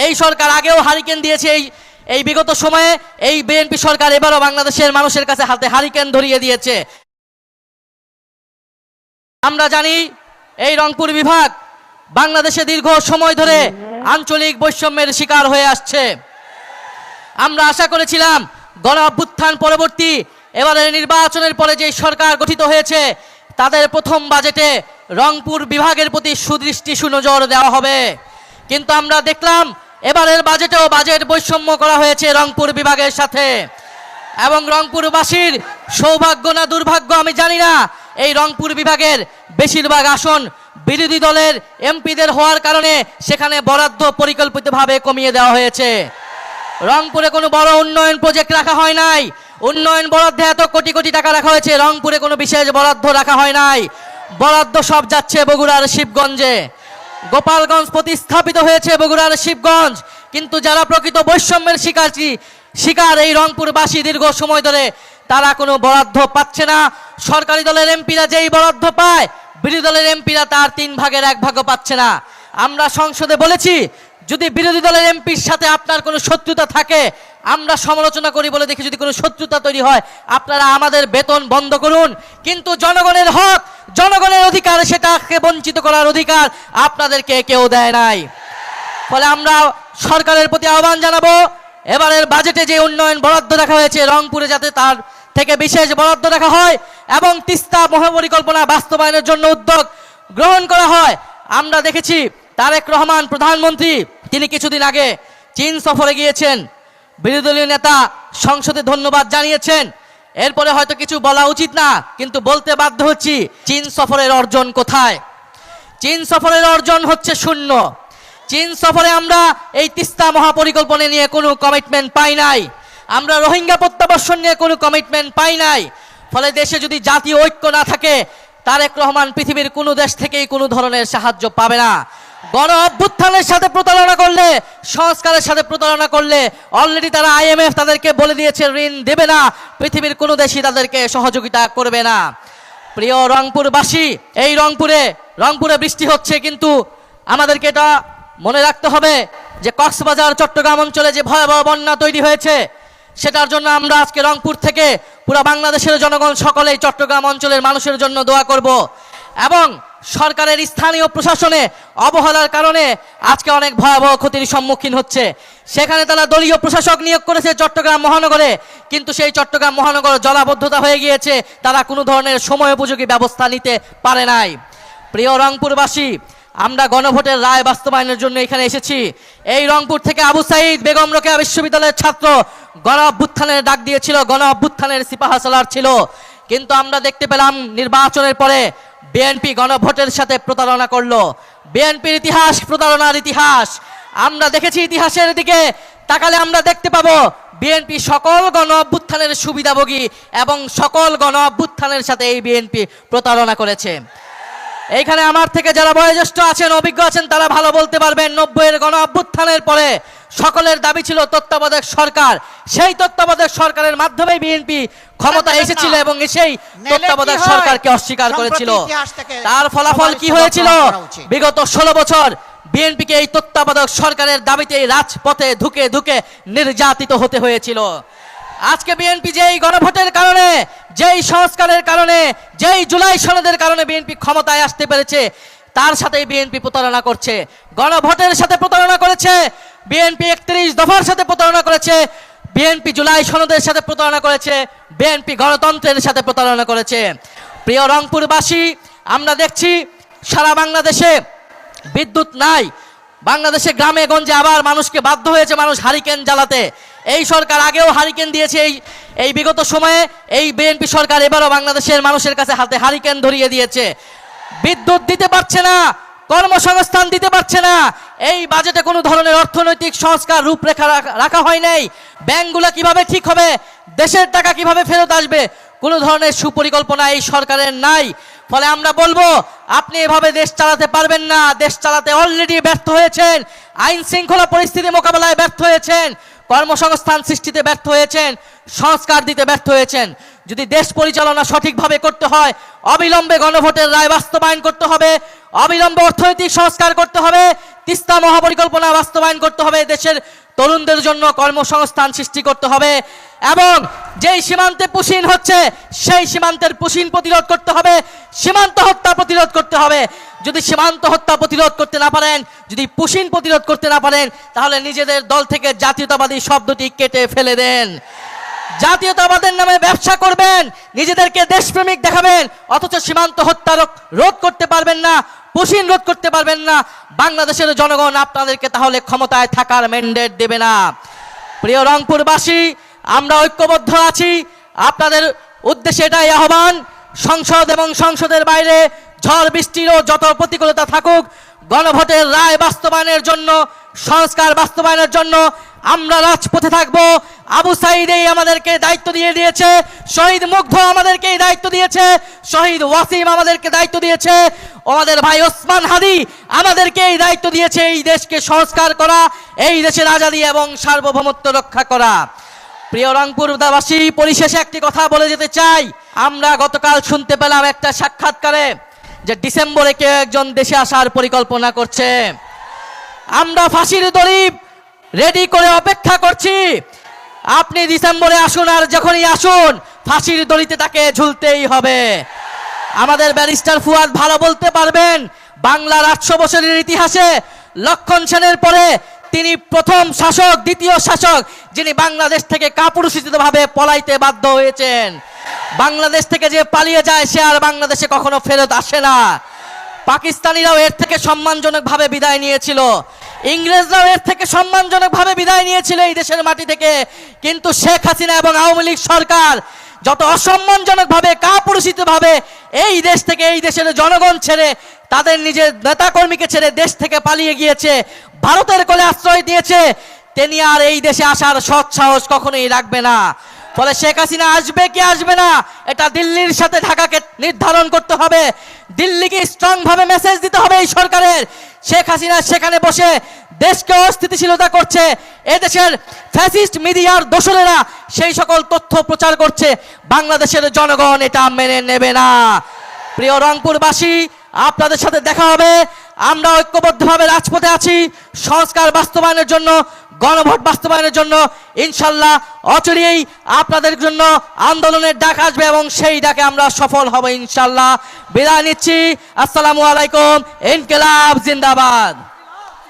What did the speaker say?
এই সরকার আগেও হারিকেন দিয়েছে, এই বিগত সময়ে এই বিএনপি সরকার এবারও বাংলাদেশের মানুষের কাছে হাতে হারিকেন ধরিয়ে দিয়েছে। আমরা জানি এই রংপুর বিভাগ বাংলাদেশে দীর্ঘ সময় ধরে আঞ্চলিক বৈষম্যের শিকার হয়ে আসছে। আমরা আশা করেছিলাম গণ অভ্যুত্থান পরবর্তী এবারের নির্বাচনের পরে যে সরকার গঠিত হয়েছে তাদের প্রথম বাজেটে রংপুর বিভাগের প্রতি সুদৃষ্টি সুনজর দেওয়া হবে, কিন্তু আমরা দেখলাম এবারের বাজেটেও বাজেট বৈষম্য করা হয়েছে রংপুর বিভাগের সাথে। এবং রংপুরবাসীর সৌভাগ্য না দুর্ভাগ্য আমি জানি না, এই রংপুর বিভাগের বেশিরভাগ আসন বিরোধী দলের এমপিদের হওয়ার কারণে সেখানে বরাদ্দ পরিকল্পিতভাবে কমিয়ে দেওয়া হয়েছে। রংপুরে কোনো বড় উন্নয়ন প্রজেক্ট রাখা হয় নাই, উন্নয়ন বরাদ্দে এত কোটি কোটি টাকা রাখা হয়েছে, রংপুরে কোনো বিশেষ বরাদ্দ রাখা হয় নাই। বরাদ্দ সব যাচ্ছে বগুড়ার শিবগঞ্জে। গোপালগঞ্জ প্রতিস্থাপিত হয়েছে বগুড়ার শিবগঞ্জ, কিন্তু যারা প্রকৃত বৈষম্যের শিকার এই রংপুরবাসী দীর্ঘ সময় ধরে তারা কোনো বরাদ্দ পাচ্ছে না। সরকারি দলের এমপিরা যেই বরাদ্দ পায় বিরোধী দলের এমপিরা তার 3 ভাগের 1 ভাগও পাচ্ছে না। আমরা সংসদে বলেছি যদি বিরোধী দলের এমপির সাথে আপনার কোনো শত্রুতা থাকে আমরা সমালোচনা করি বলে দেখি, যদি কোনো শত্রুতা তৈরি হয় আপনারা আমাদের বেতন বন্ধ করুন, কিন্তু জনগণের হক জনগণের অধিকার সেটাকে বঞ্চিত করার অধিকার আপনাদেরকে কেউ দেয় নাই। ফলে আমরা সরকারের প্রতি আহ্বান জানাবো এবারের বাজেটে যে উন্নয়ন বরাদ্দ রাখা হয়েছে রংপুরে যাতে তার থেকে বিশেষ বরাদ্দ রাখা হয় এবং তিস্তা মহাপরিকল্পনা বাস্তবায়নের জন্য উদ্যোগ গ্রহণ করা হয়। আমরা দেখেছি তারেক রহমান প্রধানমন্ত্রী তিনি কিছুদিন আগে চীন সফরে গিয়েছেন, বিরোধী দলীয় নেতা সংসদে ধন্যবাদ জানিয়েছেন। এরপরে হয়তো কিছু বলা উচিত না, কিন্তু বলতে বাধ্য হচ্ছি চীন সফরের অর্জন কোথায়? চীন সফরের অর্জন হচ্ছে শূন্য। চীন সফরে আমরা এই তিস্তা মহাপরিকল্পনা নিয়ে কোনো কমিটমেন্ট পাই নাই, আমরা রোহিঙ্গা প্রত্যাবর্ষণ নিয়ে কোনো কমিটমেন্ট পাই নাই। ফলে দেশে যদি জাতীয় ঐক্য না থাকে তারেক রহমান পৃথিবীর কোনো দেশ থেকেই কোনো ধরনের সাহায্য পাবে না। গণ অভ্যুত্থানের সাথে প্রতারণা করলে, সংস্কারের সাথে প্রতারণা করলে অলরেডি তারা IMF তাদেরকে বলে দিয়েছে ঋণ দেবে না, পৃথিবীর কোনো দেশই তাদেরকে সহযোগিতা করবে না। প্রিয় রংপুরবাসী, এই রংপুরে বৃষ্টি হচ্ছে, কিন্তু আমাদেরকে এটা মনে রাখতে হবে যে কক্সবাজার চট্টগ্রাম অঞ্চলে যে ভয়াবহ বন্যা তৈরি হয়েছে সেটার জন্য আমরা আজকে রংপুর থেকে পুরো বাংলাদেশের জনগণ সকলেই চট্টগ্রাম অঞ্চলের মানুষের জন্য দোয়া করব। এবং সরকারের স্থানীয় প্রশাসনে অবহেলার কারণে আজকে অনেক ভয়াবহ ক্ষতির সম্মুখীন হচ্ছে। সেখানে তারা দলীয় প্রশাসক নিয়োগ করেছে চট্টগ্রাম মহানগরে, কিন্তু সেই চট্টগ্রাম মহানগর জলাবদ্ধতা হয়ে গিয়েছে, তারা কোনো ধরনের সময় উপযোগী ব্যবস্থা নিতে পারে নাই। প্রিয় রংপুরবাসী, আমরা গণভোটের রায় বাস্তবায়নের জন্য এখানে এসেছি। এই রংপুর থেকে আবু সাইদ বেগম রোকেয়া বিশ্ববিদ্যালয়ের ছাত্র গণ অভ্যুত্থানের ডাক দিয়েছিল, গণ অভ্যুত্থানের সিপাহসালার ছিল, কিন্তু আমরা দেখতে পেলাম নির্বাচনের পরে বিএনপি গণভোটের সাথে প্রতারণা করলো। বিএনপির ইতিহাস প্রতারণার ইতিহাস। আমরা দেখেছি ইতিহাসের দিকে তাকালে আমরা দেখতে পাবো বিএনপি সকল গণ অভ্যুত্থানের সুবিধাভোগী এবং সকল গণ অভ্যুত্থানের সাথে এই বিএনপি প্রতারণা করেছে। এইখানে আমার থেকে যারা বয়োজ্যেষ্ঠ আছেন, অভিজ্ঞ আছেন, তারা ভালো বলতে পারবেন 90-এর গণ অভ্যুত্থানের পরে সকলের দাবি ছিল তত্ত্বাবধায়ক সরকার। সেই তত্ত্বাবধায়ক সরকারের মাধ্যমে বিএনপি ক্ষমতা এসেছিল এবং সেই তত্ত্বাবধায়ক সরকারকে অস্বীকার করেছিল। তার ফলাফল কি হয়েছিল? বিগত 16 বছর বিএনপিকে এই তত্ত্বাবধায়ক সরকারের দাবিতে রাজপথে ধুকে ধুকে নির্যাতিত হতে হয়েছিল। আজকে বিএনপি যেই গণভোটের কারণে, যেই সংস্কারের কারণে, যেই জুলাই সনদের কারণে বিএনপি ক্ষমতায় আসতে পেরেছে, তার সাথে বিএনপি প্রতারণা করছে। গণভোটের সাথে প্রতারণা করেছে, বিএনপি 31 দফার সাথে প্রতারণা করেছে, বিএনপি জুলাই সনদের সাথে প্রতারণা করেছে, বিএনপি গণতন্ত্রের সাথে প্রতারণা করেছে। প্রিয় রংপুরবাসী, আমরা দেখছি সারা বাংলাদেশে বিদ্যুৎ নাই। বাংলাদেশে গ্রামে গঞ্জে আবার মানুষকে বাধ্য হয়েছে মানুষ হারিকেন জ্বালাতে। এই সরকার আগেও হারিকেন দিয়েছে, এই বিগত সময়ে এই বিএনপি সরকার এবারও বাংলাদেশের মানুষের কাছে হাতে হারিকেন ধরিয়ে দিয়েছে। বিদ্যুৎ দিতে পারছে না, কর্মসংস্থান দিতে পারছে না। এই বাজেটে কোনো ধরনের অর্থনৈতিক সংস্কার রূপরেখা রাখা হয় নাই। ব্যাংকগুলো কিভাবে ঠিক হবে, দেশের টাকা কিভাবে ফেরত আসবে, কোনো ধরনের সুপরিকল্পনা এই সরকারের নাই। ফলে আমরা বলবো আপনি এভাবে দেশ চালাতে পারবেন না। দেশ চালাতে অলরেডি ব্যর্থ হয়েছেন, আইন শৃঙ্খলা পরিস্থিতি মোকাবেলায় ব্যর্থ হয়েছেন, কর্মসংস্থান সৃষ্টিতে ব্যর্থ হয়েছেন, সংস্কার দিতে ব্যর্থ হয়েছেন। যদি দেশ পরিচালনা সঠিকভাবে করতে হয় অবিলম্বে গণভোটের রায় বাস্তবায়ন করতে হবে। অবিলম্বে অর্থনৈতিক সংস্কার করতে হবে, তিস্তা মহাপরিকল্পনা বাস্তবায়ন করতে হবে, দেশের তরুণদের জন্য কর্মসংস্থান সৃষ্টি করতে হবে এবং যেই সীমান্তে পুশিন হচ্ছে সেই সীমান্তের পুশিন প্রতিরোধ করতে হবে, সীমান্ত হত্যা প্রতিরোধ করতে হবে। যদি সীমান্ত হত্যা প্রতিরোধ করতে না পারেন, যদি পুশিন প্রতিরোধ করতে না পারেন, তাহলে নিজেদের দল থেকে জাতীয়তাবাদী শব্দটি কেটে ফেলে দেন। জাতীয়তাবাদের নামে ব্যবসা করবেন, নিজেদেরকে দেশপ্রেমিক দেখাবেন, অথচ সীমান্ত হত্যা রোধ করতে পারবেন না, পুশিন রোধ করতে পারবেন না। বাংলাদেশের জনগণ আপনাদেরকে তাহলে ক্ষমতায় থাকার ম্যান্ডেট দেবে না। প্রিয় রংপুরবাসী, আমরা ঐক্যবদ্ধ আছি। আপনাদের উদ্দেশ্যে এটাই আহ্বান, সংসদ এবং সংসদের বাইরে ঝড় বৃষ্টিরও যত প্রতিকূলতা থাকুক, গণভোটের রায় বাস্তবায়নের জন্য, সংস্কার বাস্তবায়নের জন্য আমরা রাজপথে থাকবো। আবু সাঈদ আমাদেরকে দায়িত্ব দিয়ে দিয়েছে, শহীদ মুগ্ধ আমাদেরকে এই দায়িত্ব দিয়েছে, শহীদ ওয়াসিম আমাদেরকে দায়িত্ব দিয়েছে, আমাদের ভাই ওসমান হাদি আমাদেরকে এই দায়িত্ব দিয়েছে এই দেশকে সংস্কার করা, এই দেশের আজাদী এবং সার্বভৌমত্ব রক্ষা করা। প্রিয় রংপুরবাসী, পরিশেষে একটি কথা বলে যেতে চাই। আমরা গতকাল শুনতে পেলাম একটা সাক্ষাৎকারে যে ডিসেম্বরে কেউ একজন দেশে আসার পরিকল্পনা করছে। আমরা ফাঁসির দড়ি রেডি করে অপেক্ষা করছি। আপনি ডিসেম্বরে আসুন, আর যখনই আসুন ফাঁসির দড়িতে তাকে ঝুলতেই হবে। আমাদের ব্যারিস্টার ফুয়াদ ভালো বলতে পারবেন, বাংলার 800 বছরের ইতিহাসে লক্ষণ সেনের পরে তিনি প্রথম শাসক, দ্বিতীয় শাসক যিনি বাংলাদেশ থেকে কাপুরুষিতভাবে পলাইতে বাধ্য হয়েছেন। বাংলাদেশ থেকে যে পালিয়ে যায় সে আর বাংলাদেশে কখনো ফেরত আসে না। পাকিস্তানিরাও এর থেকে সম্মানজনকভাবে বিদায় নিয়েছিল, ইংরেজরাও এর থেকে সম্মানজনকভাবে বিদায় নিয়েছিল এই দেশের মাটি থেকে। কিন্তু শেখ হাসিনা এবং আওয়ামী লীগ সরকার যত অসম্মানজনকভাবে, কাপুরুষিতভাবে এই দেশ থেকে, এই দেশের জনগণ ছেড়ে, তাদের নিজের নেতাকর্মীকে ছেড়ে দেশ থেকে পালিয়ে গিয়েছে, ভারতের কোলে আশ্রয় দিয়েছে, তিনি আর এই দেশে আসার সৎ সাহস কখনোই রাখবে না। ফলে শেখ হাসিনা আসবে কি আসবে না এটা দিল্লির সাথে ঢাকাকে নির্ধারণ করতে হবে। দিল্লিকে স্ট্রং ভাবে মেসেজ দিতে হবে এই সরকারের। শেখ হাসিনা সেখানে বসে দেশকে অস্থিতিশীলতা করছে, এদেশের ফ্যাসিস্ট মিডিয়ার দোসরেরা সেই সকল তথ্য প্রচার করছে, বাংলাদেশের জনগণ এটা মেনে নেবে না। প্রিয় রংপুরবাসী, আপনাদের সাথে দেখা হবে। আমরা ঐক্যবদ্ধভাবে রাজপথে আছি সংস্কার বাস্তবায়নের জন্য, গণভোট বাস্তবায়নের জন্য। ইনশাল্লাহ অচিরেই আপনাদের জন্য আন্দোলনের ডাক আসবে এবং সেই ডাকে আমরা সফল হব ইনশাল্লাহ। বিদায় নিচ্ছি। আসসালামু আলাইকুম। ইনকিলাব জিন্দাবাদ।